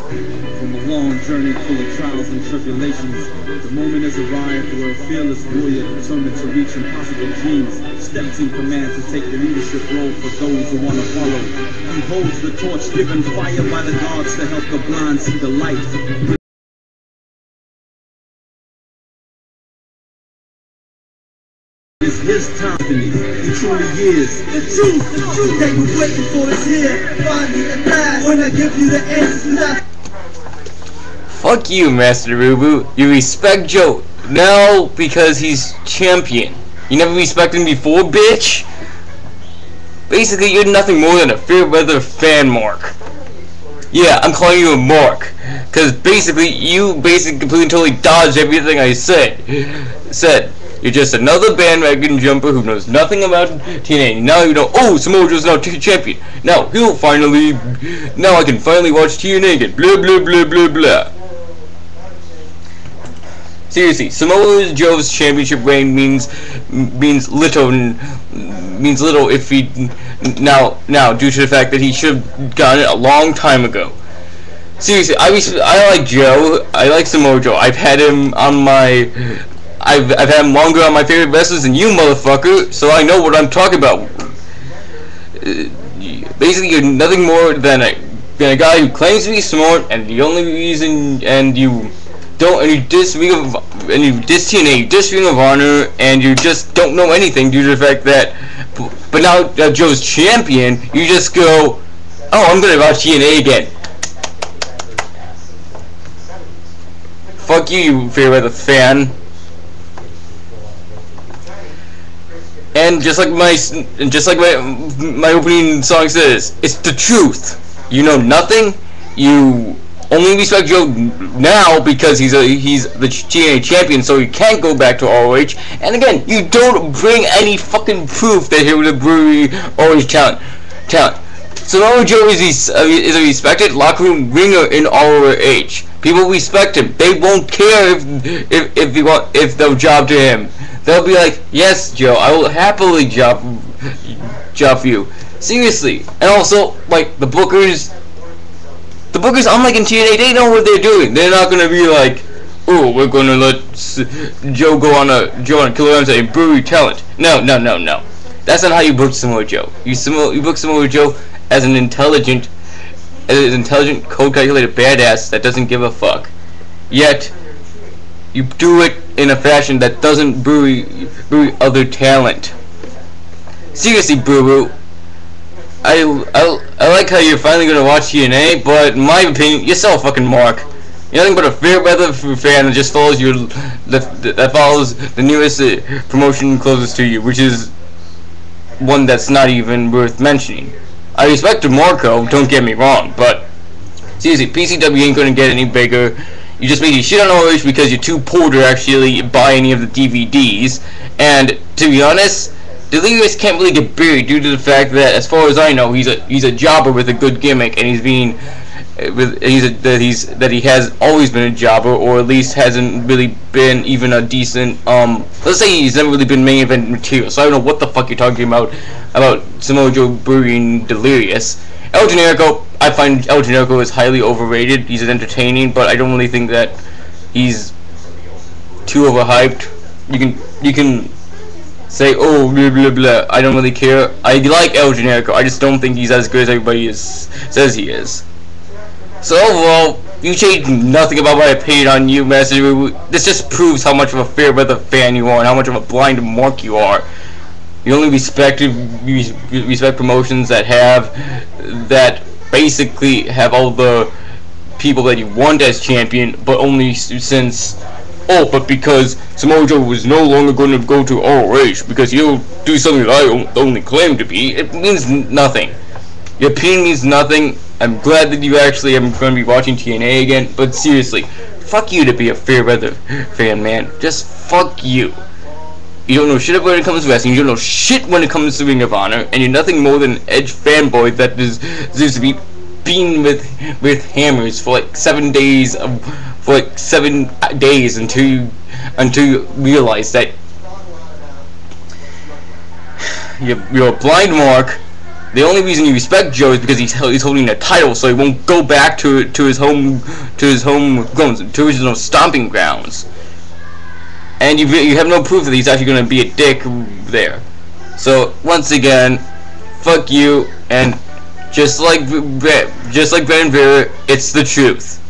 From a long journey full of trials and tribulations, the moment has arrived where a fearless warrior determined to reach impossible dreams steps in command to take the leadership role for those who want to follow. He holds the torch given fire by the gods to help the blind see the light. It's his time, he truly is. The truth that you're waiting for is here. Finally, at last, when I give you the answers to that. Fuck you, Master Rubu. You respect Joe now because he's champion. You never respected him before, bitch? Basically, you're nothing more than a fair-weather fan mark. Yeah, I'm calling you a mark. Because basically, you completely and totally dodged everything I said. You're just another bandwagon jumper who knows nothing about TNA. Now you know, oh, Samoa Joe's now champion. Now I can finally watch TNA again. Blah, blah, blah, blah, blah. Seriously, Samoa Joe's championship reign means little if he now due to the fact that he should have gotten it a long time ago. Seriously, I like Joe. I like Samoa Joe. I've had him on my I've had him longer on my favorite wrestlers than you, motherfucker. So I know what I'm talking about. Basically, you're nothing more than a guy who claims to be smart, and the only reason you diss TNA, you diss Ring of Honor, and you just don't know anything due to the fact that. But now that Joe's champion, you just go, oh, I'm gonna watch TNA again. Fuck you, you fair-weather fan. And just like my opening song says, it's the truth. You know nothing. You only respect Joe now because he's the TNA champion, so he can't go back to ROH. And again, you don't bring any fucking proof that he was a brewery ROH talent. Samoa Joe is a respected locker room ringer in ROH. People respect him. They won't care if they'll job to him. They'll be like, yes, Joe, I will happily job for you. Seriously. And also, like, the bookers, unlike in TNA, they know what they're doing. They're not gonna be like, oh, we're gonna let Joe go on a killer and say brewery talent. No. That's not how you book Samoa Joe. You book Samoa Joe as an intelligent, code-calculated badass that doesn't give a fuck. Yet, you do it in a fashion that doesn't bury other talent. Seriously, Boo Boo. I like how you're finally gonna watch TNA, but in my opinion, you're still a fucking mark. You're nothing but a fair-weather fan that just follows that follows the nearest promotion closest to you, which is one that's not even worth mentioning. I respect DeMarco, don't get me wrong, but seriously, PCW ain't gonna get any bigger. You just made your shit on ROH because you're too poor to actually buy any of the DVDs. And to be honest, Delirious can't really get buried due to the fact that, as far as I know, he's a jobber with a good gimmick, and he has always been a jobber, or at least hasn't really been even a decent let's say he's never really been main event material. So I don't know what the fuck you're talking about Samoa Joe burying Delirious. El Generico, I find El Generico is highly overrated. He's entertaining, but I don't really think that he's too overhyped. You can say, oh, blah blah blah. I don't really care. I like El Generico. I just don't think he's as good as everybody says he is. So overall, you changed nothing about my opinion on you, Master Rubu. This just proves how much of a fair-weather fan you are and how much of a blind mark you are. You only respect promotions that basically have all the people that you want as champion, but only but because Samoa Joe was no longer going to go to ROH because he'll do something that I only claim to be. It means nothing. Your opinion means nothing. I'm glad that you actually are going to be watching TNA again, but seriously, fuck you to be a fair-weather fan, man. Just fuck you. You don't know shit when it comes to wrestling, you don't know shit when it comes to Ring of Honor, and you're nothing more than an edge fanboy that deserves to be beaten with hammers for like 7 days until you realize that you're a blind mark The only reason you respect Joe is because he's holding a title, so he won't go back to his home grounds, to his stomping grounds. And you have no proof that he's actually going to be a dick there. So once again, fuck you, and just like Van Vera, it's the truth.